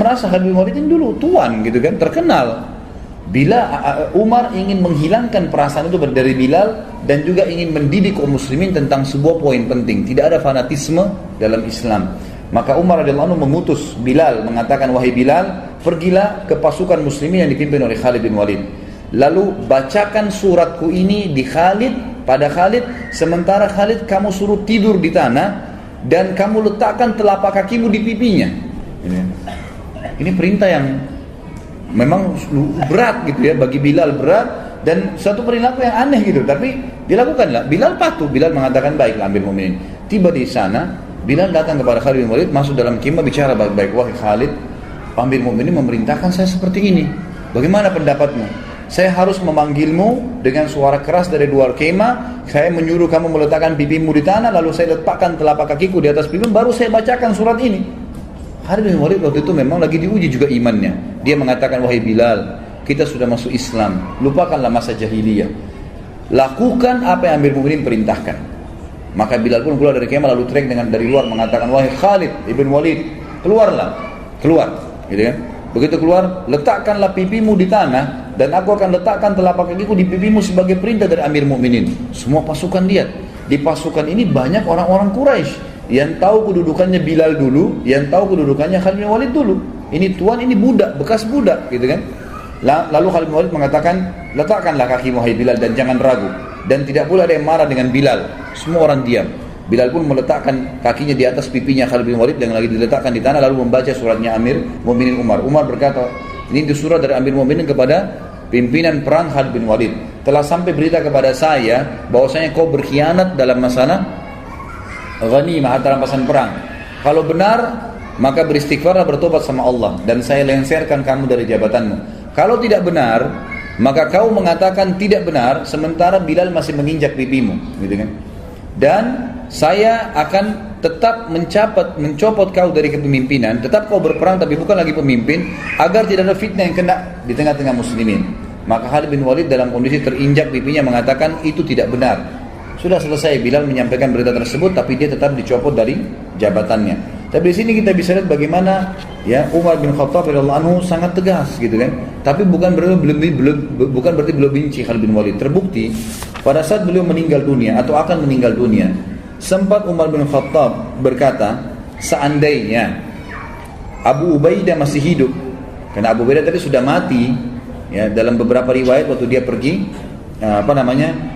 merasa Khalid bin Walid ini dulu tuan gitu kan, terkenal. Bila Umar ingin menghilangkan perasaan itu dari Bilal dan juga ingin mendidik kaum muslimin tentang sebuah poin penting, tidak ada fanatisme dalam Islam. Maka Umar radhiyallahu anhu memutus Bilal, mengatakan, wahai Bilal, pergilah ke pasukan muslimin yang dipimpin oleh Khalid bin Walid. Lalu bacakan suratku ini di Khalid, pada Khalid, sementara Khalid kamu suruh tidur di tanah dan kamu letakkan telapak kakimu di pipinya. Ini perintah yang memang berat gitu ya, bagi Bilal berat dan suatu perilaku yang aneh gitu, tapi dilakukanlah. Bilal patuh, Bilal mengatakan baiklah Amir Mu'minin. Tiba di sana, Bilal datang kepada Khalid bin Walid, masuk dalam kemah, bicara baik-baik, wahai Khalid, Amir Mu'minin memerintahkan saya seperti ini. Bagaimana pendapatmu? Saya harus memanggilmu dengan suara keras dari luar kemah. Saya menyuruh kamu meletakkan pipimu di tanah, lalu saya letakkan telapak kakiku di atas pipimu, baru saya bacakan surat ini. Khalid bin Walid waktu itu memang lagi diuji juga imannya. Dia mengatakan, wahai Bilal, kita sudah masuk Islam, lupakanlah masa jahiliyah. Lakukan apa yang Amir Mu'minin perintahkan. Maka Bilal pun keluar dari kemah lalu teriak dari luar mengatakan, wahai Khalid ibn Walid, keluarlah, keluar, gitu kan? Begitu keluar, letakkanlah pipimu di tanah dan aku akan letakkan telapak kakiku di pipimu sebagai perintah dari Amir Mu'minin. Semua pasukan lihat. Di pasukan ini banyak orang-orang Quraisy yang tahu kedudukannya Bilal dulu, yang tahu kedudukannya Khalid bin Walid dulu. Ini tuan, ini budak, bekas budak, gitu kan? Lalu Khalid bin Walid mengatakan, letakkanlah kakimu hai Bilal dan jangan ragu. Dan tidak pula ada yang marah dengan Bilal. Semua orang diam. Bilal pun meletakkan kakinya di atas pipinya Khalid bin Walid yang lagi diletakkan di tanah, lalu membaca suratnya Amir Mu'minin Umar. Umar berkata, ini surat dari Amir Mu'minin kepada pimpinan perang Khalid bin Walid. Telah sampai berita kepada saya bahwasanya kau berkhianat dalam masalah ghanimah atau rampasan perang. Kalau benar, maka beristighfarlah, bertobat sama Allah dan saya lengserkan kamu dari jabatanmu. Kalau tidak benar, maka kau mengatakan tidak benar sementara Bilal masih menginjak pipimu, gitu kan? Dan saya akan tetap mencopot kau dari kepemimpinan, tetap kau berperang tapi bukan lagi pemimpin, agar tidak ada fitnah yang kena di tengah-tengah muslimin. Maka Khalid bin Walid dalam kondisi terinjak pipinya mengatakan itu tidak benar. Sudah selesai Bilal menyampaikan berita tersebut, tapi dia tetap dicopot dari jabatannya. Tapi di sini kita bisa lihat bagaimana ya Umar bin Khattab radhiyallahu anhu sangat tegas gitu kan. Tapi bukan berarti belum benci Khalid bin Walid. Terbukti pada saat beliau meninggal dunia atau akan meninggal dunia, sempat Umar bin Khattab berkata, seandainya Abu Ubaidah masih hidup, karena Abu Ubaidah tadi sudah mati ya, dalam beberapa riwayat waktu dia pergi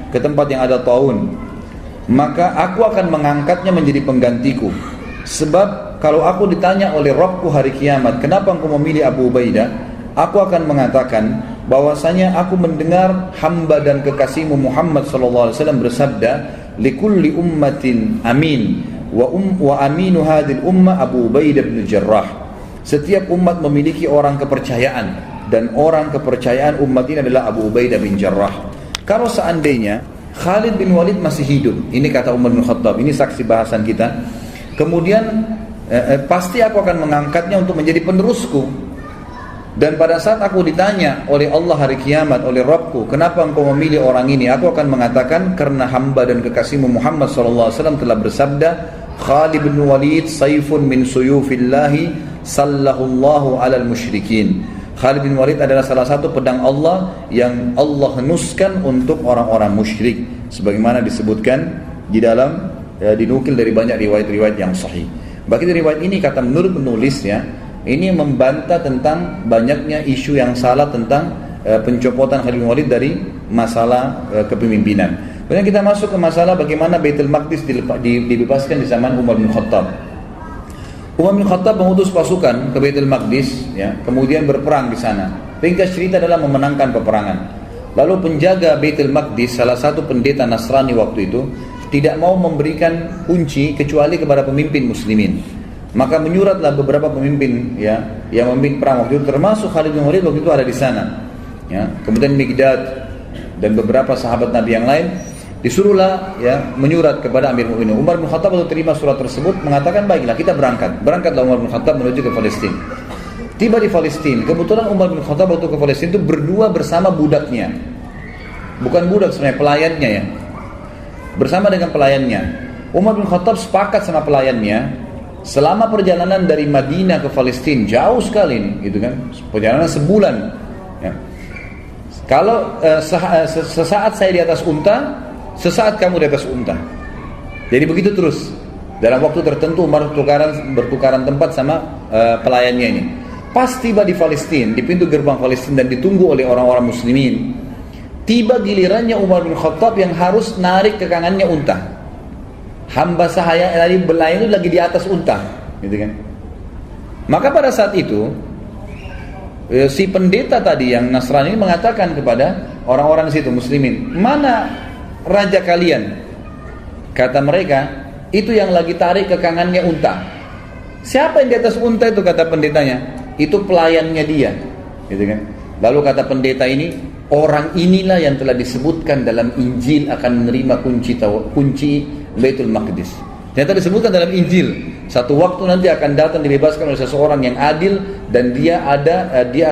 ke tempat yang ada taun, maka aku akan mengangkatnya menjadi penggantiku. Sebab kalau aku ditanya oleh Rabbku hari kiamat, kenapa engkau memilih Abu Ubaidah, aku akan mengatakan bahwasanya aku mendengar hamba dan kekasihmu Muhammad sallallahu alaihi wasallam bersabda, likulli ummatin amin wa aminu hadhil ummah Abu Ubaidah bin Jarrah. Setiap umat memiliki orang kepercayaan dan orang kepercayaan umat ini adalah Abu Ubaidah bin Jarrah. Kalau seandainya Khalid bin Walid masih hidup, ini kata Umar bin Khattab, ini saksi bahasan kita, kemudian pasti aku akan mengangkatnya untuk menjadi penerusku. Dan pada saat aku ditanya oleh Allah hari kiamat, oleh Rabbku, kenapa engkau memilih orang ini, aku akan mengatakan karena hamba dan kekasihmu Muhammad SAW telah bersabda, Khalid bin Walid sayfun min suyufillahi sallahullahu alal musyrikin. Khalid bin Walid adalah salah satu pedang Allah yang Allah henuskan untuk orang-orang musyrik, sebagaimana disebutkan di dalam dinukil dari banyak riwayat-riwayat yang sahih. Bagi riwayat ini, kata menurut penulisnya, ini membantah tentang banyaknya isu yang salah tentang pencopotan Khalid bin Walid dari masalah kepemimpinan. Kemudian kita masuk ke masalah bagaimana Baitul Maqdis dibebaskan di zaman Umar bin Khattab. Umar bin Khattab mengutus pasukan ke Baitul Maqdis, ya, kemudian berperang di sana. Ringkas cerita adalah memenangkan peperangan. Lalu penjaga Baitul Maqdis, salah satu pendeta Nasrani waktu itu, tidak mau memberikan kunci kecuali kepada pemimpin muslimin. Maka menyuratlah beberapa pemimpin ya yang memimpin perang waktu itu, termasuk Khalid bin Walid waktu itu ada di sana. Ya, kemudian Miqdad dan beberapa sahabat Nabi yang lain disuruhlah ya menyurat kepada Amir Mu'minin. Umar bin Khattab waktu terima surat tersebut mengatakan baiklah kita berangkat. Berangkatlah Umar bin Khattab menuju ke Palestina. Tiba di Palestina, kebetulan Umar bin Khattab waktu ke Palestina itu berdua bersama budaknya. Bukan budak sebenarnya, pelayannya ya. Bersama dengan pelayannya. Umar bin Khattab sepakat sama pelayannya Selama perjalanan dari Madinah ke Palestina jauh sekali nih, gitu kan? Perjalanan sebulan. Ya. Kalau sesaat saya di atas unta, sesaat kamu di atas unta. Jadi begitu terus. Dalam waktu tertentu Umar bertukaran tempat sama pelayannya ini. Pas tiba di Palestina, di pintu gerbang Palestina dan ditunggu oleh orang-orang muslimin, tiba gilirannya Umar bin Khattab yang harus narik ke kanannya unta. Hamba sahaya tadi belayan itu lagi di atas unta, gitu kan? Maka pada saat itu si pendeta tadi yang Nasrani mengatakan kepada orang-orang di situ muslimin, mana raja kalian? Kata mereka, itu yang lagi tarik ke kanannya unta. Siapa yang di atas unta itu? Kata pendetanya, itu pelayannya dia, gitu kan? Lalu kata pendeta ini, orang inilah yang telah disebutkan dalam Injil akan menerima kunci Baitul Maqdis. Ternyata disebutkan dalam Injil, satu waktu nanti akan datang dibebaskan oleh seseorang yang adil dan dia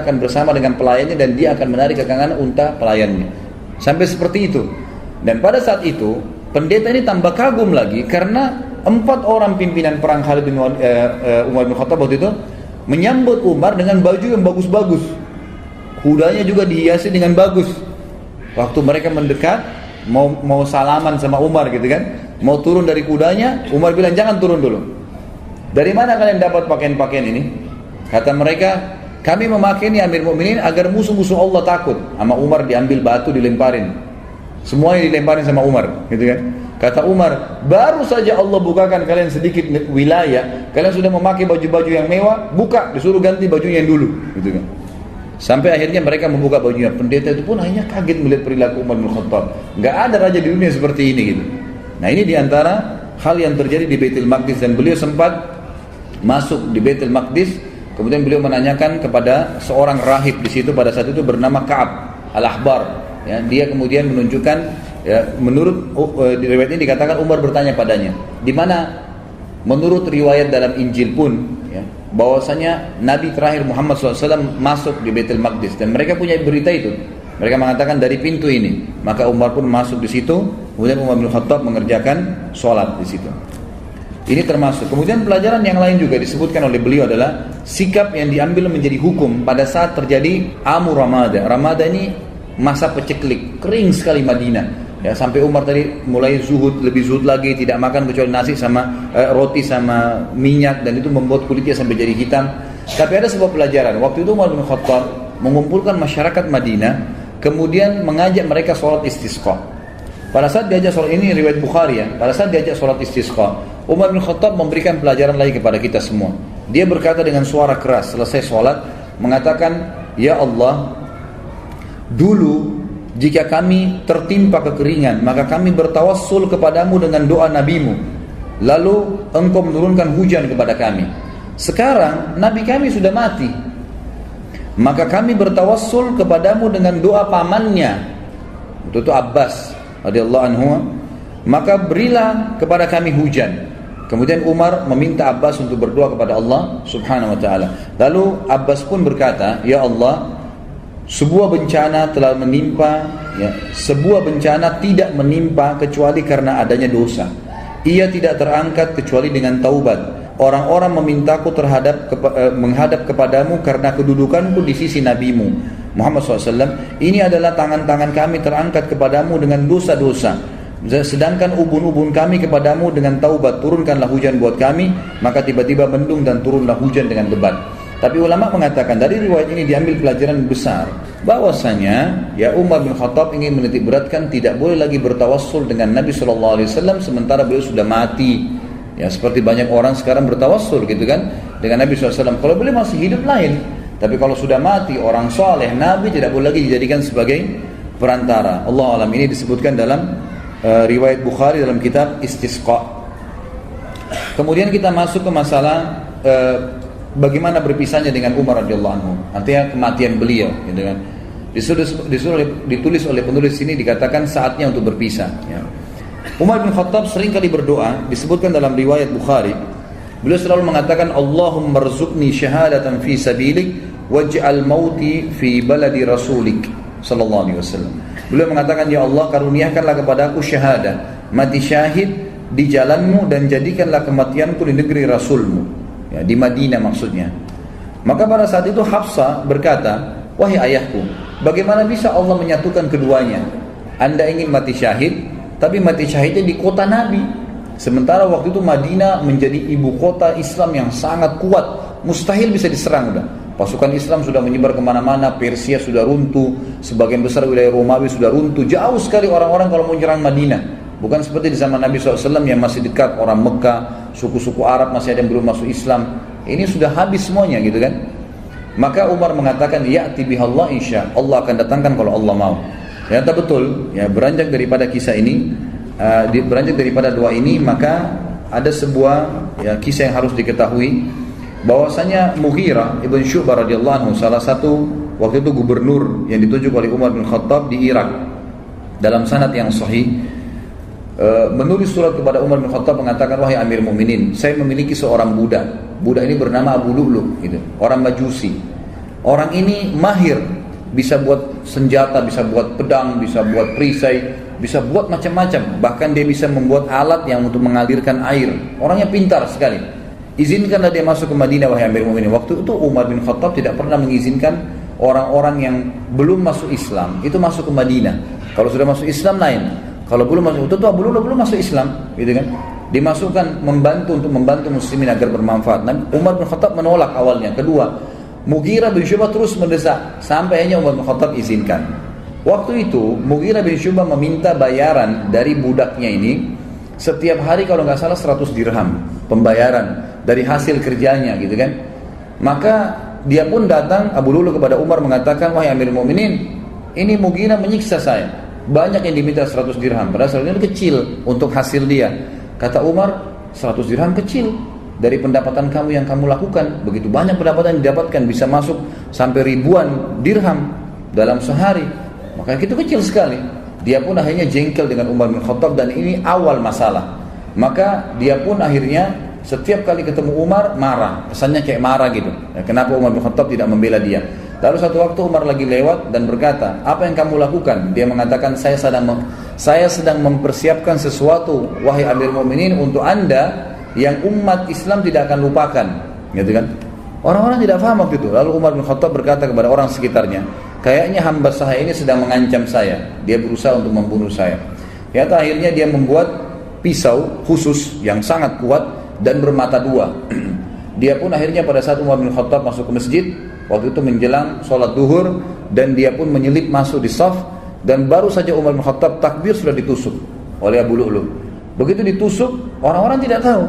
akan bersama dengan pelayannya dan dia akan menarik ke kanan unta pelayannya. Sampai seperti itu. Dan pada saat itu pendeta ini tambah kagum lagi karena 4 orang pimpinan perang Khalid bin Umar bin Khattab waktu itu menyambut Umar dengan baju yang bagus-bagus. Kudanya juga dihiasi dengan bagus. Waktu mereka mendekat mau salaman sama Umar gitu kan, mau turun dari kudanya, Umar bilang jangan turun dulu. Dari mana kalian dapat pakaian-pakaian ini? Kata mereka, kami memakai ini Amir Mukminin agar musuh-musuh Allah takut. Sama Umar diambil batu dilemparin. Semuanya dilemparin sama Umar, gitu kan? Kata Umar, baru saja Allah bukakan kalian sedikit wilayah, kalian sudah memakai baju-baju yang mewah, buka, disuruh ganti bajunya yang dulu, gitu kan? Sampai akhirnya mereka membuka bajunya. Pendeta itu pun hanya kaget melihat perilaku Umar bin Khattab. Gak ada raja di dunia seperti ini, gitu. Nah ini diantara hal yang terjadi di Baitul Maqdis dan beliau sempat masuk di Baitul Maqdis. Kemudian beliau menanyakan kepada seorang rahib di situ pada saat itu bernama Ka'ab al-Ahbar. Ya, dia kemudian menunjukkan, ya, menurut di riwayat ini dikatakan Umar bertanya padanya, di mana menurut riwayat dalam Injil pun, ya, bahwasanya Nabi terakhir Muhammad SAW masuk di Baitul Maqdis dan mereka punya berita itu. Mereka mengatakan dari pintu ini. Maka Umar pun masuk di situ. Kemudian Umar bin Khattab mengerjakan sholat di situ. Ini termasuk. Kemudian pelajaran yang lain juga disebutkan oleh beliau adalah sikap yang diambil menjadi hukum pada saat terjadi Amu Ramada. Ramada ini masa peceklik, kering sekali Madinah. Ya, sampai Umar tadi mulai lebih zuhud lagi, tidak makan kecuali nasi sama roti sama minyak, dan itu membuat kulitnya sampai jadi hitam. Tapi ada sebuah pelajaran. Waktu itu Umar bin Khattab mengumpulkan masyarakat Madinah, kemudian mengajak mereka sholat istisqa. Pada saat diajak sholat, ini riwayat Bukhari ya, pada saat diajak sholat istisqa, Umar bin Khattab memberikan pelajaran lagi kepada kita semua. Dia berkata dengan suara keras selesai sholat, mengatakan, ya Allah, dulu jika kami tertimpa kekeringan, maka kami bertawassul kepadamu dengan doa nabimu, lalu engkau menurunkan hujan kepada kami. Sekarang nabi kami sudah mati, maka kami bertawassul kepadamu dengan doa pamannya, itu Abbas radhiyallahu anhu, maka berilah kepada kami hujan. Kemudian Umar meminta Abbas untuk berdoa kepada Allah subhanahu wa ta'ala. Lalu Abbas pun berkata, ya Allah, sebuah bencana telah menimpa, ya, sebuah bencana tidak menimpa kecuali karena adanya dosa. Ia tidak terangkat kecuali dengan taubat. Orang-orang memintaku menghadap kepadamu karena kedudukanku di sisi nabimu Muhammad SAW. Ini adalah tangan-tangan kami terangkat kepadamu dengan dosa-dosa. Sedangkan ubun-ubun kami kepadamu dengan taubat. Turunkanlah hujan buat kami. Maka tiba-tiba mendung dan turunlah hujan dengan lebat. Tapi ulama mengatakan dari riwayat ini diambil pelajaran besar, bahwasanya ya Umar bin Khattab ingin menitik beratkan tidak boleh lagi bertawassul dengan Nabi SAW sementara beliau sudah mati. Ya, seperti banyak orang sekarang bertawassul gitu kan dengan Nabi SAW. Kalau beliau masih hidup lain, tapi kalau sudah mati orang soleh, Nabi tidak boleh lagi dijadikan sebagai perantara. Allah alam. Ini disebutkan dalam riwayat Bukhari dalam kitab Istisqa. Kemudian kita masuk ke masalah bagaimana berpisahnya dengan Umar radhiyallahu anhu, artinya kematian beliau, gitu kan. Ditulis oleh penulis ini dikatakan saatnya untuk berpisah. Ya. Umar bin Khattab sering kali berdoa, disebutkan dalam riwayat Bukhari, beliau selalu mengatakan, Allahumma rzuqni syahadatan fi sabilik waj'al mauti fi baladi rasulik sallallahu alaihi wasallam. Beliau mengatakan, ya Allah, karuniakanlah kepada aku syahadah, mati syahid di jalanmu dan jadikanlah kematianku di negeri Rasulmu, ya, di Madinah maksudnya. Maka pada saat itu Hafsah berkata, wahai ayahku, bagaimana bisa Allah menyatukan keduanya? Anda ingin mati syahid, tapi mati syahidnya di kota Nabi. Sementara waktu itu Madinah menjadi ibu kota Islam yang sangat kuat, mustahil bisa diserang udah. Pasukan Islam sudah menyebar kemana-mana, Persia sudah runtuh, sebagian besar wilayah Romawi sudah runtuh, jauh sekali orang-orang kalau mau menyerang Madinah. Bukan seperti di zaman Nabi SAW yang masih dekat, orang Mekah, suku-suku Arab masih ada yang belum masuk Islam. Ini sudah habis semuanya gitu kan. Maka Umar mengatakan, ya'ti bihallah insya Allah akan datangkan kalau Allah mau. Ternyata betul, ya, beranjak daripada kisah ini, beranjak daripada doa ini, maka ada sebuah, ya, kisah yang harus diketahui, bahwasanya Mughirah ibn Syu'bah radhiyallahu anhu, salah satu waktu itu gubernur yang ditunjuk oleh Umar bin Khattab di Irak, dalam sanad yang sahih, menulis surat kepada Umar bin Khattab mengatakan, wahai Amir Mukminin, saya memiliki seorang budak. Budak ini bernama Abu Lu'lu, gitu, orang Majusi. Orang ini mahir, bisa buat senjata, bisa buat pedang, bisa buat perisai, bisa buat macam-macam. Bahkan dia bisa membuat alat yang untuk mengalirkan air. Orangnya pintar sekali. Izinkanlah dia masuk ke Madinah, wahai Amir Mu'minin. Waktu itu Umar bin Khattab tidak pernah mengizinkan orang-orang yang belum masuk Islam itu masuk ke Madinah. Kalau sudah masuk Islam lain. Kalau belum masuk, itu Abu Lu'lu belum masuk Islam, gitu kan? Dimasukkan untuk membantu muslimin agar bermanfaat. Nah, Umar bin Khattab menolak awalnya. Kedua, Mughirah bin Syu'bah terus mendesak sampai akhirnya Umar bin Khattab izinkan. Waktu itu Mughirah bin Syu'bah meminta bayaran dari budaknya ini setiap hari kalau nggak salah 100 dirham pembayaran dari hasil kerjanya, gitu kan. Maka dia pun datang, Abu Lu'lu, kepada Umar mengatakan, wahai Amir Mu'minin, ini Mughirah menyiksa saya, banyak yang diminta 100 dirham, padahal 100 dirham kecil untuk hasil dia. Kata Umar, 100 dirham kecil dari pendapatan kamu yang kamu lakukan. Begitu banyak pendapatan yang didapatkan, bisa masuk sampai ribuan dirham dalam sehari, maka itu kecil sekali. Dia pun akhirnya jengkel dengan Umar bin Khattab, dan ini awal masalah. Maka dia pun akhirnya setiap kali ketemu Umar marah, kesannya kayak marah gitu. Kenapa Umar bin Khattab tidak membela dia? Lalu satu waktu Umar lagi lewat dan berkata, apa yang kamu lakukan? Dia mengatakan, saya sedang mempersiapkan sesuatu, wahai Amir Mu'minin, untuk anda yang umat Islam tidak akan lupakan, gitu kan? Orang-orang tidak paham waktu itu. Lalu Umar bin Khattab berkata kepada orang sekitarnya, kayaknya hamba saya ini sedang mengancam saya, dia berusaha untuk membunuh saya. Ternyata akhirnya dia membuat pisau khusus yang sangat kuat dan bermata dua. Dia pun akhirnya pada saat Umar bin Khattab masuk ke masjid, waktu itu menjelang sholat duhur, dan dia pun menyelip masuk di saf, dan baru saja Umar bin Khattab takbir sudah ditusuk oleh Abu Lu'lu. Begitu ditusuk, orang-orang tidak tahu,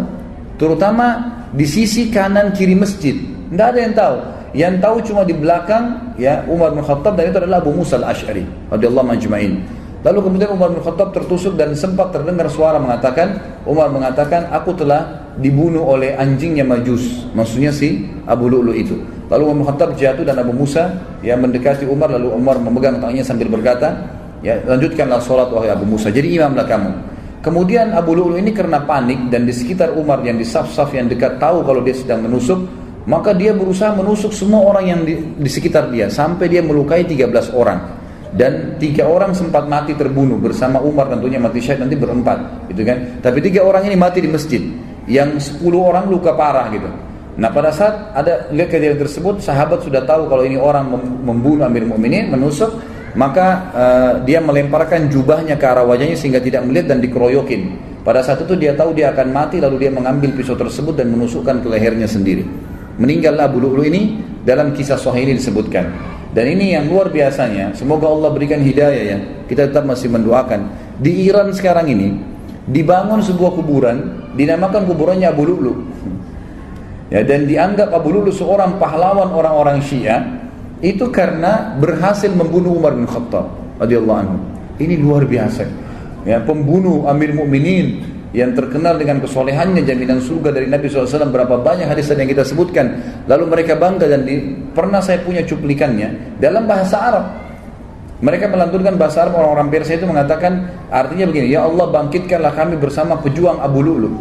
terutama di sisi kanan kiri masjid, tidak ada yang tahu. Yang tahu cuma di belakang, ya, Umar bin Khattab, dan itu adalah Abu Musa al-Ash'ari radhiyallahu majma'in. Lalu kemudian Umar bin Khattab tertusuk, dan sempat terdengar suara mengatakan, Umar mengatakan, aku telah dibunuh oleh anjingnya Majus, maksudnya si Abu Lu'lu itu. Lalu Umar bin Khattab jatuh, dan Abu Musa, ya, mendekati Umar, lalu Umar memegang tangannya sambil berkata, ya, lanjutkanlah sholat wahai Abu Musa, jadi imamlah kamu. Kemudian Abu Lu'lu ini karena panik, dan di sekitar Umar yang di saf-saf yang dekat tahu kalau dia sedang menusuk, maka dia berusaha menusuk semua orang yang di sekitar dia, sampai dia melukai 13 orang. Dan 3 orang sempat mati terbunuh bersama Umar, tentunya mati syahid nanti berempat, gitu kan. Tapi 3 orang ini mati di masjid, yang 10 orang luka parah gitu. Nah, pada saat ada lihat kejadian tersebut, sahabat sudah tahu kalau ini orang membunuh Amir Mu'minin, menusuk, maka dia melemparkan jubahnya ke arah wajahnya sehingga tidak melihat dan dikeroyokin. Pada saat itu dia tahu dia akan mati, lalu dia mengambil pisau tersebut dan menusukkan ke lehernya sendiri. Meninggallah Abu Lu'lu ini, dalam kisah sahih ini disebutkan. Dan ini yang luar biasanya, semoga Allah berikan hidayah ya. Kita tetap masih mendoakan. Di Iran sekarang ini dibangun sebuah kuburan, dinamakan kuburannya Abu Lu'lu. Ya, dan dianggap Abu Lu'lu seorang pahlawan orang-orang Syiah itu karena berhasil membunuh Umar bin Khattab radhiyallahu anhu. Ini luar biasa. Ya, pembunuh Amir Mu'minin yang terkenal dengan kesolehannya, jaminan surga dari Nabi SAW, berapa banyak hadis yang kita sebutkan. Lalu mereka bangga, dan pernah saya punya cuplikannya dalam bahasa Arab. Mereka melantunkan bahasa Arab, orang-orang Persia itu mengatakan, artinya begini, ya Allah bangkitkanlah kami bersama pejuang Abu Lu'lu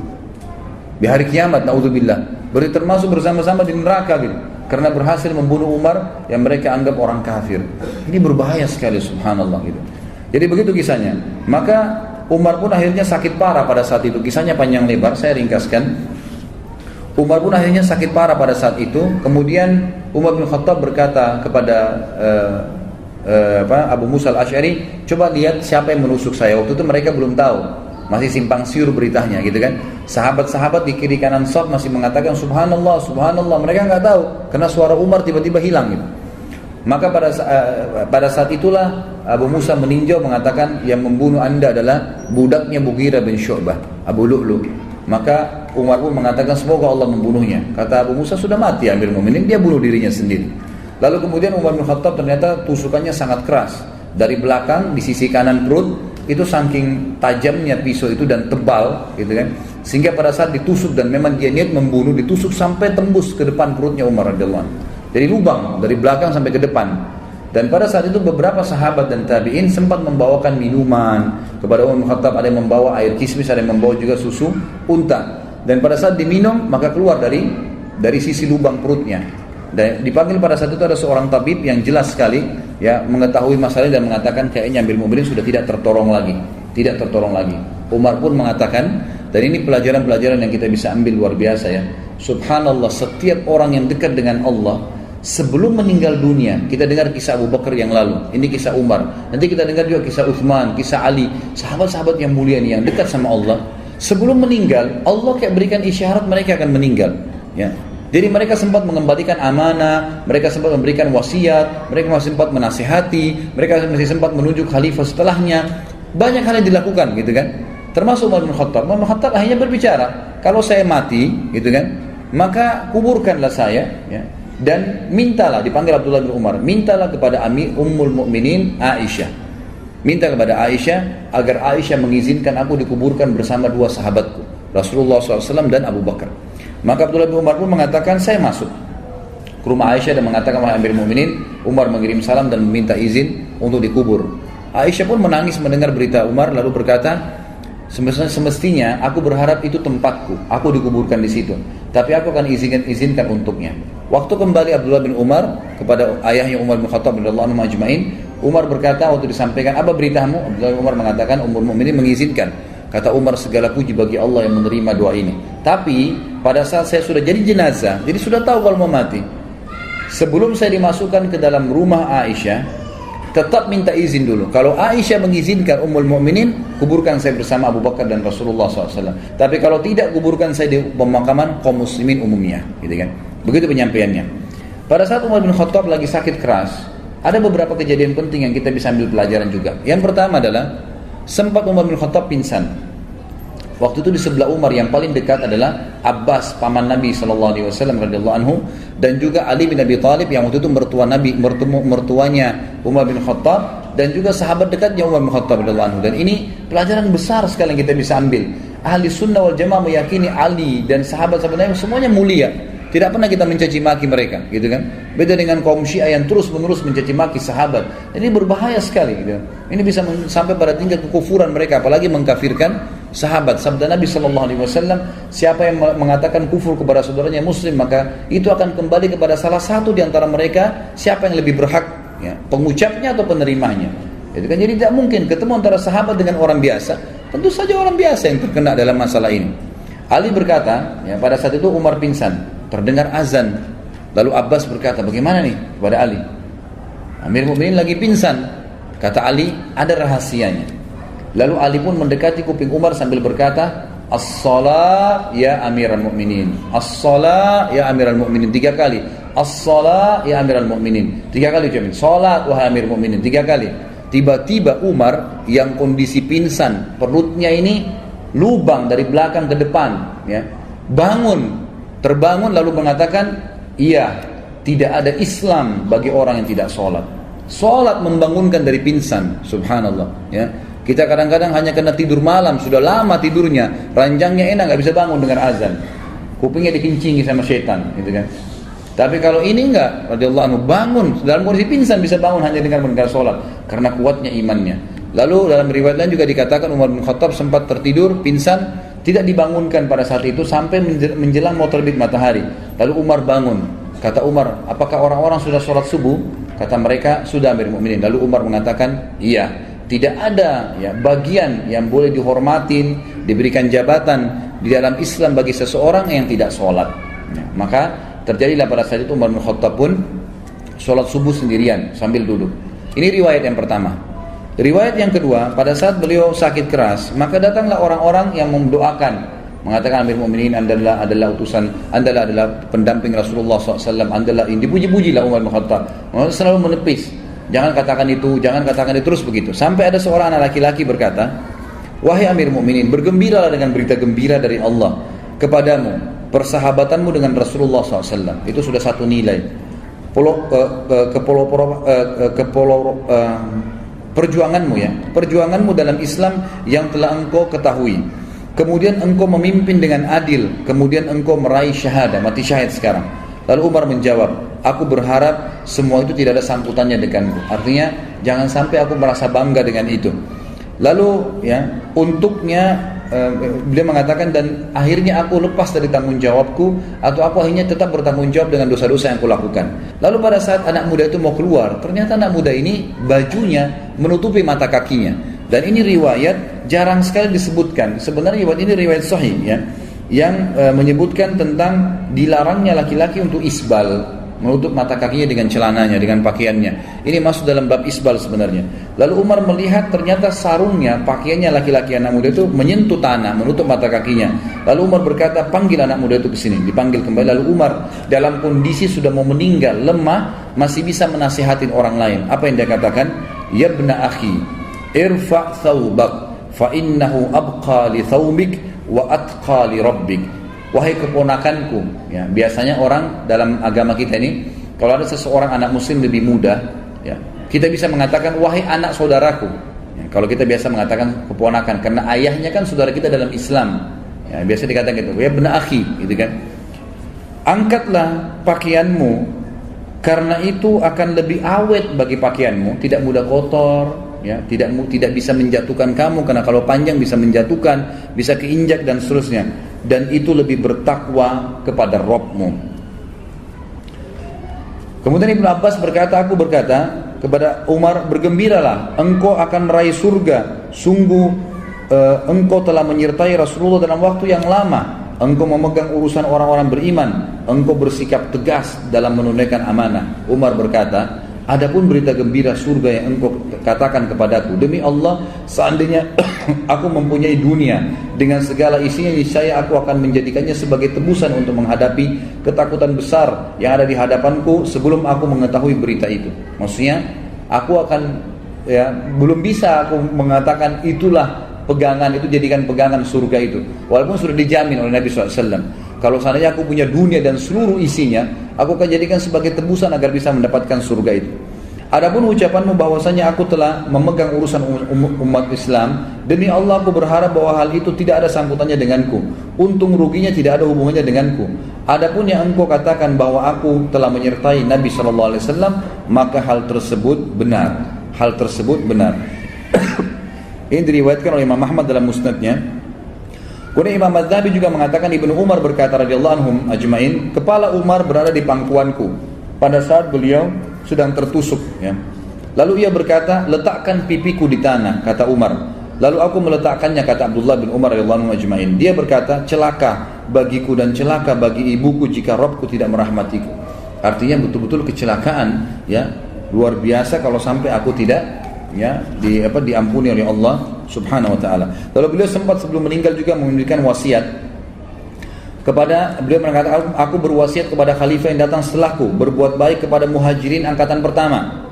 di hari kiamat, na'udzubillah, berarti termasuk bersama-sama di neraka gitu, karena berhasil membunuh Umar yang mereka anggap orang kafir. Ini berbahaya sekali, subhanallah gitu. Jadi begitu kisahnya. Maka Umar pun akhirnya sakit parah pada saat itu. Kisahnya panjang lebar, saya ringkaskan. Umar pun akhirnya sakit parah pada saat itu. Kemudian Umar bin Khattab berkata kepada Abu Musa al-Asy'ari, coba lihat siapa yang menusuk saya. Waktu itu mereka belum tahu, masih simpang siur beritanya gitu kan. Sahabat-sahabat di kiri kanan shaf masih mengatakan subhanallah, subhanallah. Mereka nggak tahu karena suara Umar tiba-tiba hilang gitu. Maka pada saat itulah Abu Musa meninjau mengatakan yang membunuh anda adalah budaknya Mughirah bin Syu'bah, Abu Lu'lu'. Maka Umar pun mengatakan semoga Allah membunuhnya. Kata Abu Musa, sudah mati Amirul Mukminin, dia bunuh dirinya sendiri. Lalu kemudian Umar bin Khattab ternyata tusukannya sangat keras. Dari belakang di sisi kanan perut itu saking tajamnya pisau itu dan tebal gitu kan. Sehingga pada saat ditusuk dan memang dia niat membunuh, ditusuk sampai tembus ke depan perutnya Umar radhiyallahu anhu. Dari lubang, dari belakang sampai ke depan. Dan pada saat itu beberapa sahabat dan tabi'in sempat membawakan minuman kepada Umar bin Khattab. Ada yang membawa air kismis, ada yang membawa juga susu unta. Dan pada saat diminum maka keluar dari sisi lubang perutnya. Dan dipanggil pada saat itu ada seorang tabib yang jelas sekali ya mengetahui masalah dan mengatakan kayaknya Amirul Mukminin sudah tidak tertolong lagi. Umar pun mengatakan, dan ini pelajaran-pelajaran yang kita bisa ambil luar biasa ya. Subhanallah, setiap orang yang dekat dengan Allah sebelum meninggal dunia, kita dengar kisah Abu Bakar yang lalu, ini kisah Umar, nanti kita dengar juga kisah Uthman, kisah Ali, sahabat-sahabat yang mulia nih yang dekat sama Allah. Sebelum meninggal, Allah kayak berikan isyarat mereka akan meninggal. Ya, jadi mereka sempat mengembalikan amanah, mereka sempat memberikan wasiat, mereka masih sempat menasihati, mereka masih sempat menunjuk khalifah setelahnya. Banyak hal yang dilakukan, gitu kan? Termasuk Umar bin Khattab. Umar bin Khattab akhirnya berbicara, kalau saya mati, gitu kan, maka kuburkanlah saya, ya. Dan mintalah, dipanggil Abdullah bin Umar, mintalah kepada Ummul Mukminin Aisyah, minta kepada Aisyah agar Aisyah mengizinkan aku dikuburkan bersama dua sahabatku, Rasulullah SAW dan Abu Bakar. Maka Abdullah bin Umar pun mengatakan, saya masuk ke rumah Aisyah dan mengatakan, wahai Amirul Mukminin. Umar mengirim salam dan meminta izin untuk dikubur. Aisyah pun menangis mendengar berita Umar, lalu berkata, semestinya aku berharap itu tempatku, aku dikuburkan di situ, tapi aku akan izinkan untuknya. Waktu kembali Abdullah bin Umar kepada ayahnya Umar bin Khattab radhiyallahu anhu ajma'in, Umar berkata waktu disampaikan, apa beritamu? Abdullah bin Umar mengatakan, Ummul Mukminin mengizinkan. Kata Umar, segala puji bagi Allah yang menerima doa ini. Tapi pada saat saya sudah jadi jenazah, jadi sudah tahu kalau mau mati, sebelum saya dimasukkan ke dalam rumah Aisyah, tetap minta izin dulu. Kalau Aisyah mengizinkan Ummul Mukminin, kuburkan saya bersama Abu Bakar dan Rasulullah SAW. Tapi kalau tidak, kuburkan saya di pemakaman kaum muslimin umumnya, gitu kan? Begitu penyampaiannya. Pada saat Umar bin Khattab lagi sakit keras, ada beberapa kejadian penting yang kita bisa ambil pelajaran juga. Yang pertama adalah sempat Umar bin Khattab pingsan. Waktu itu di sebelah Umar yang paling dekat adalah Abbas, paman Nabi SAW radhiyallahu anhu, dan juga Ali bin Abi Thalib yang waktu itu mertuanya Umar bin Khattab, dan juga sahabat dekatnya Umar bin Khattab radhiyallahu anhu. Dan ini pelajaran besar sekali yang kita bisa ambil. Ahli sunnah wal jamaah meyakini Ali dan sahabat-sahabat Nabi semuanya mulia. Tidak pernah kita mencaci maki mereka, gitu kan? Beda dengan kaum Syiah yang terus-menerus mencaci maki sahabat. Ini berbahaya sekali, gitu. Ini bisa sampai pada tingkat kekufuran mereka, apalagi mengkafirkan sahabat. Sabda Nabi SAW, siapa yang mengatakan kufur kepada saudaranya Muslim, maka itu akan kembali kepada salah satu di antara mereka, siapa yang lebih berhak, ya, pengucapnya atau penerimanya. Itu kan, jadi tidak mungkin ketemu antara sahabat dengan orang biasa. Tentu saja orang biasa yang terkena dalam masalah ini. Ali berkata, ya, pada saat itu Umar pingsan. Terdengar azan. Lalu Abbas berkata, bagaimana nih kepada Ali? Amirul Mukminin lagi pingsan. Kata Ali, ada rahasianya. Lalu Ali pun mendekati kuping Umar sambil berkata, As-salat ya Amirul Mukminin, As-salat ya Amirul Mukminin, 3 kali. As-salat ya Amirul Mukminin, 3 kali ucapin. Salat wahai Amirul Mukminin, 3 kali. Tiba-tiba Umar yang kondisi pingsan, perutnya ini lubang dari belakang ke depan, ya, terbangun lalu mengatakan, iya, tidak ada Islam bagi orang yang tidak sholat. Sholat membangunkan dari pingsan, subhanallah, ya. Kita kadang-kadang hanya kena tidur malam, sudah lama tidurnya, ranjangnya enak, nggak bisa bangun dengan azan, kupingnya dikincingi sama setan, gitu kan. Tapi kalau ini enggak, radhiyallahu anhu, bangun dalam kondisi pingsan bisa bangun hanya dengan mendengar sholat, karena kuatnya imannya. Lalu dalam riwayat lain juga dikatakan Umar bin Khattab sempat tertidur pingsan, tidak dibangunkan pada saat itu sampai menjelang mau terbit matahari. Lalu Umar bangun. Kata Umar, apakah orang-orang sudah sholat subuh? Kata mereka, sudah Amirul Mukminin. Lalu Umar mengatakan, iya. tidak ada ya bagian yang boleh dihormatin, diberikan jabatan di dalam Islam bagi seseorang yang tidak sholat. Ya, maka terjadilah pada saat itu Umar bin Khattab pun sholat subuh sendirian sambil duduk. Ini riwayat yang pertama. Riwayat yang kedua, pada saat beliau sakit keras, maka datanglah orang-orang yang mendoakan, mengatakan Amir Mu'minin, adalah utusan, adalah pendamping Rasulullah SAW, adalah ini, dipuji-pujilah Umar bin Khattab. Umar selalu menepis, jangan katakan itu, terus begitu. Sampai ada seorang anak laki-laki berkata, wahai Amir Mu'minin, bergembiralah dengan berita gembira dari Allah kepadamu, persahabatanmu dengan Rasulullah SAW. Itu sudah satu nilai. Perjuanganmu dalam Islam yang telah engkau ketahui, kemudian engkau memimpin dengan adil, kemudian engkau meraih syahadah, mati syahid sekarang. Lalu Umar menjawab, aku berharap semua itu tidak ada sambutannya denganku. Artinya jangan sampai aku merasa bangga dengan itu. Lalu ya, untuknya beliau mengatakan, dan akhirnya aku lepas dari tanggung jawabku, atau aku akhirnya tetap bertanggung jawab dengan dosa-dosa yang aku lakukan. Lalu pada saat anak muda itu mau keluar, ternyata anak muda ini bajunya menutupi mata kakinya. Dan ini riwayat jarang sekali disebutkan. Sebenarnya ini riwayat sahih ya, yang menyebutkan tentang dilarangnya laki-laki untuk isbal, menutup mata kakinya dengan celananya, dengan pakaiannya. Ini masuk dalam bab isbal sebenarnya. Lalu Umar melihat ternyata sarungnya, pakaiannya laki-laki anak muda itu menyentuh tanah, menutup mata kakinya. Lalu Umar berkata, panggil anak muda itu ke sini. Dipanggil kembali. Lalu Umar dalam kondisi sudah mau meninggal, lemah, masih bisa menasihatin orang lain. Apa yang dia katakan? Ya ibna akhi, irfa' thawbak, fa innahu abqa li thawbik wa atqa li rabbik. Wahai keponakanku, ya, biasanya orang dalam agama kita ini, kalau ada seseorang anak muslim lebih muda, ya, kita bisa mengatakan wahai anak saudaraku. Ya, kalau kita biasa mengatakan keponakan, karena ayahnya kan saudara kita dalam Islam. Ya, biasa dikatakan gitu, ya benar akhi, gitu kan. Angkatlah pakaianmu, karena itu akan lebih awet bagi pakaianmu, tidak mudah kotor. Ya, tidak bisa menjatuhkan kamu, karena kalau panjang bisa menjatuhkan, bisa keinjak dan seterusnya. Dan itu lebih bertakwa kepada Rabbmu. Kemudian Ibnu Abbas berkata, aku berkata kepada Umar, bergembiralah, engkau akan meraih surga. Sungguh engkau telah menyertai Rasulullah dalam waktu yang lama. Engkau memegang urusan orang-orang beriman. Engkau bersikap tegas dalam menunaikan amanah. Umar berkata, adapun berita gembira surga yang engkau katakan kepadaku, demi Allah, seandainya aku mempunyai dunia dengan segala isinya, niscaya aku akan menjadikannya sebagai tebusan untuk menghadapi ketakutan besar yang ada di hadapanku sebelum aku mengetahui berita itu. Maksudnya, aku akan, ya, belum bisa aku mengatakan itulah pegangan, itu jadikan pegangan surga itu, walaupun sudah dijamin oleh Nabi SAW. Kalau seandainya aku punya dunia dan seluruh isinya, aku akan jadikan sebagai tebusan agar bisa mendapatkan surga itu. Adapun ucapanmu bahwasanya aku telah memegang urusan umat Islam, demi Allah aku berharap bahwa hal itu tidak ada sangkutannya denganku. Untung ruginya tidak ada hubungannya denganku. Adapun yang engkau katakan bahwa aku telah menyertai Nabi SAW, maka hal tersebut benar. Hal tersebut benar. Ini diriwayatkan oleh Imam Ahmad dalam musnadnya. Kemudian Imam Az-Zahabi juga mengatakan, Ibnu Umar berkata radhiyallahu anhum ajmain, kepala Umar berada di pangkuanku pada saat beliau sedang tertusuk, ya. Lalu ia berkata, letakkan pipiku di tanah, kata Umar. Lalu aku meletakkannya, kata Abdullah bin Umar radhiyallahu anhu ajmain. Dia berkata, celaka bagiku dan celaka bagi ibuku jika Rabbku tidak merahmatiku. Artinya betul-betul kecelakaan, ya, luar biasa kalau sampai aku tidak, ya, diampuni oleh Allah Subhanahu wa ta'ala. Lalu beliau sempat sebelum meninggal juga memberikan wasiat kepada, beliau mengatakan, aku berwasiat kepada khalifah yang datang setelahku, berbuat baik kepada muhajirin angkatan pertama,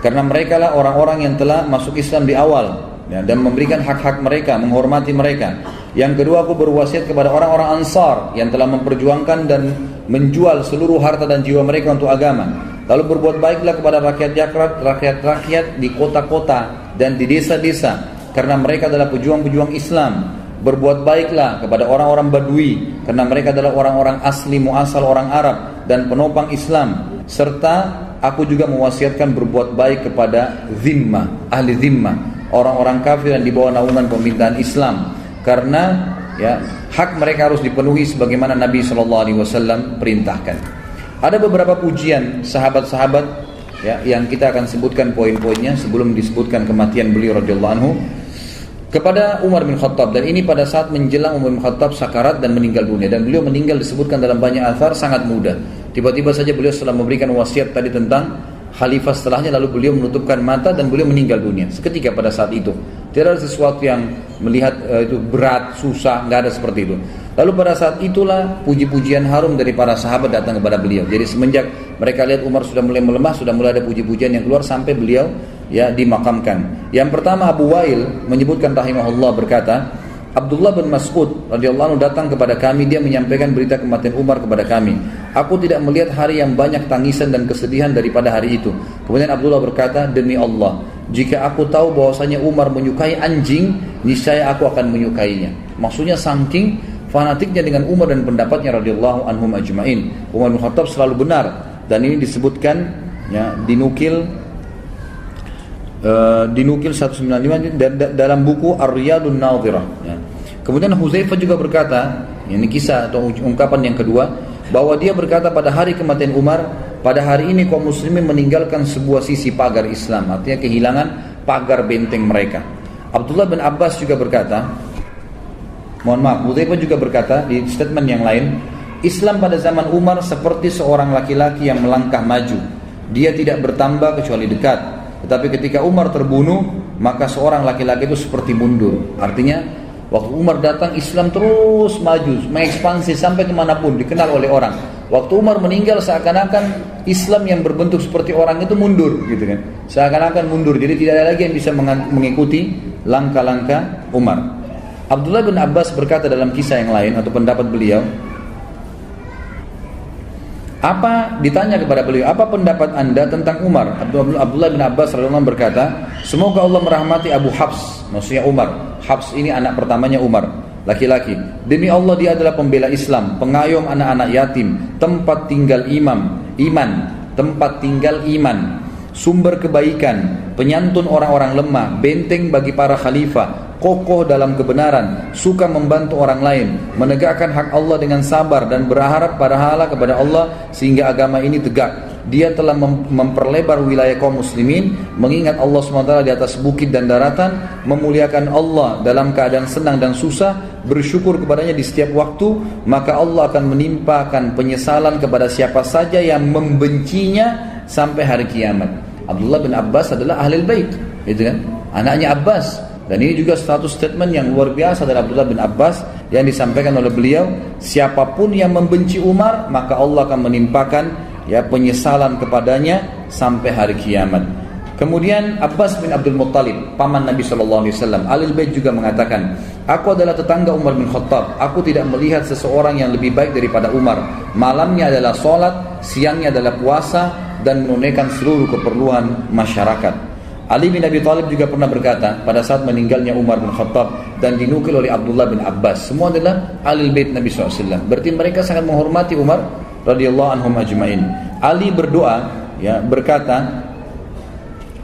karena mereka lah orang-orang yang telah masuk Islam di awal, ya, dan memberikan hak-hak mereka, menghormati mereka. Yang kedua, aku berwasiat kepada orang-orang Ansar yang telah memperjuangkan dan menjual seluruh harta dan jiwa mereka untuk agama. Lalu berbuat baiklah kepada rakyat-rakyat di kota-kota dan di desa-desa, karena mereka adalah pejuang-pejuang Islam. Berbuat baiklah kepada orang-orang Badui, karena mereka adalah orang-orang asli muasal orang Arab dan penopang Islam. Serta aku juga mewasiatkan berbuat baik kepada zimmah, ahli zimmah, orang-orang kafir yang di bawah naungan pemerintahan Islam, karena, ya, hak mereka harus dipenuhi sebagaimana Nabi SAW perintahkan. Ada beberapa pujian sahabat-sahabat, ya, yang kita akan sebutkan poin-poinnya sebelum disebutkan kematian beliau radhiyallahu anhu, kepada Umar bin Khattab. Dan ini pada saat menjelang Umar bin Khattab sakarat dan meninggal dunia, dan beliau meninggal disebutkan dalam banyak athar sangat muda. Tiba-tiba saja beliau setelah memberikan wasiat tadi tentang khalifah setelahnya, lalu beliau menutupkan mata dan beliau meninggal dunia seketika pada saat itu. Tidak ada sesuatu yang melihat itu berat, susah, nggak ada seperti itu. Lalu pada saat itulah puji-pujian harum dari para sahabat datang kepada beliau. Jadi semenjak mereka lihat Umar sudah mulai melemah, sudah mulai ada puji-pujian yang keluar sampai beliau ya dimakamkan. Yang pertama Abu Wail menyebutkan rahimahullah berkata, Abdullah bin Mas'ud radhiyallahu anhu datang kepada kami, dia menyampaikan berita kematian Umar kepada kami. Aku tidak melihat hari yang banyak tangisan dan kesedihan daripada hari itu. Kemudian Abdullah berkata, demi Allah, jika aku tahu bahwasanya Umar menyukai anjing, niscaya aku akan menyukainya. Maksudnya saking fanatiknya dengan Umar dan pendapatnya radhiyallahu anhum ajma'in. Umar bin Khattab selalu benar, dan ini disebutkan ya, dinukil 195 dalam buku Ar-Riyadun Nadhirah ya. Kemudian Huzaifah juga berkata, ini kisah atau ungkapan yang kedua, bahwa dia berkata pada hari kematian Umar, pada hari ini kaum muslimin meninggalkan sebuah sisi pagar Islam, artinya kehilangan pagar benteng mereka. Abdullah bin Abbas juga berkata, Huzaifah juga berkata di statement yang lain, Islam pada zaman Umar seperti seorang laki-laki yang melangkah maju, dia tidak bertambah kecuali dekat. Tetapi ketika Umar terbunuh, maka seorang laki-laki itu seperti mundur. Artinya waktu Umar datang, Islam terus maju, mengekspansi sampai kemanapun, dikenal oleh orang. Waktu Umar meninggal, seakan-akan Islam yang berbentuk seperti orang itu mundur, gitu kan? Seakan-akan mundur. Jadi tidak ada lagi yang bisa mengikuti langkah-langkah Umar. Abdullah bin Abbas berkata dalam kisah yang lain atau pendapat beliau, ditanya kepada beliau, apa pendapat anda tentang Umar? Abdullah bin Abbas radhiyallahu anhu berkata, semoga Allah merahmati Abu Hafs, maksudnya Umar. Hafs ini anak pertamanya Umar, laki-laki. Demi Allah, dia adalah pembela Islam, pengayom anak-anak yatim, tempat tinggal tempat tinggal iman, sumber kebaikan, penyantun orang-orang lemah, benteng bagi para khalifah, kokoh dalam kebenaran, suka membantu orang lain, menegakkan hak Allah dengan sabar dan berharap pahala kepada Allah sehingga agama ini tegak. Dia telah memperlebar wilayah kaum muslimin, mengingat Allah SWT di atas bukit dan daratan, memuliakan Allah dalam keadaan senang dan susah, bersyukur kepadanya di setiap waktu, maka Allah akan menimpakan penyesalan kepada siapa saja yang membencinya sampai hari kiamat. Abdullah bin Abbas adalah ahlul bait, gitu kan? Anaknya Abbas. Dan ini juga satu statement yang luar biasa dari Abdullah bin Abbas yang disampaikan oleh beliau, siapapun yang membenci Umar, maka Allah akan menimpakan ya penyesalan kepadanya sampai hari kiamat. Kemudian Abbas bin Abdul Muttalib, paman Nabi SAW, Ahlul Bait juga mengatakan, aku adalah tetangga Umar bin Khattab, aku tidak melihat seseorang yang lebih baik daripada Umar. Malamnya adalah sholat, siangnya adalah puasa, dan menunaikan seluruh keperluan masyarakat. Ali bin Abi Thalib juga pernah berkata pada saat meninggalnya Umar bin Khattab, dan dinukil oleh Abdullah bin Abbas, semua adalah Ahlul Bait Nabi SAW. Berarti mereka sangat menghormati Umar radhiyallahu anhum ajma'in. Ali berdoa, ya, berkata,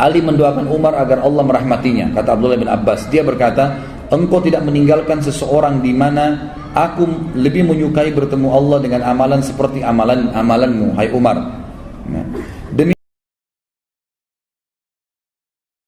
Ali mendoakan Umar agar Allah merahmatinya. Kata Abdullah bin Abbas, dia berkata, engkau tidak meninggalkan seseorang di mana aku lebih menyukai bertemu Allah dengan amalan seperti amalanmu, hai Umar.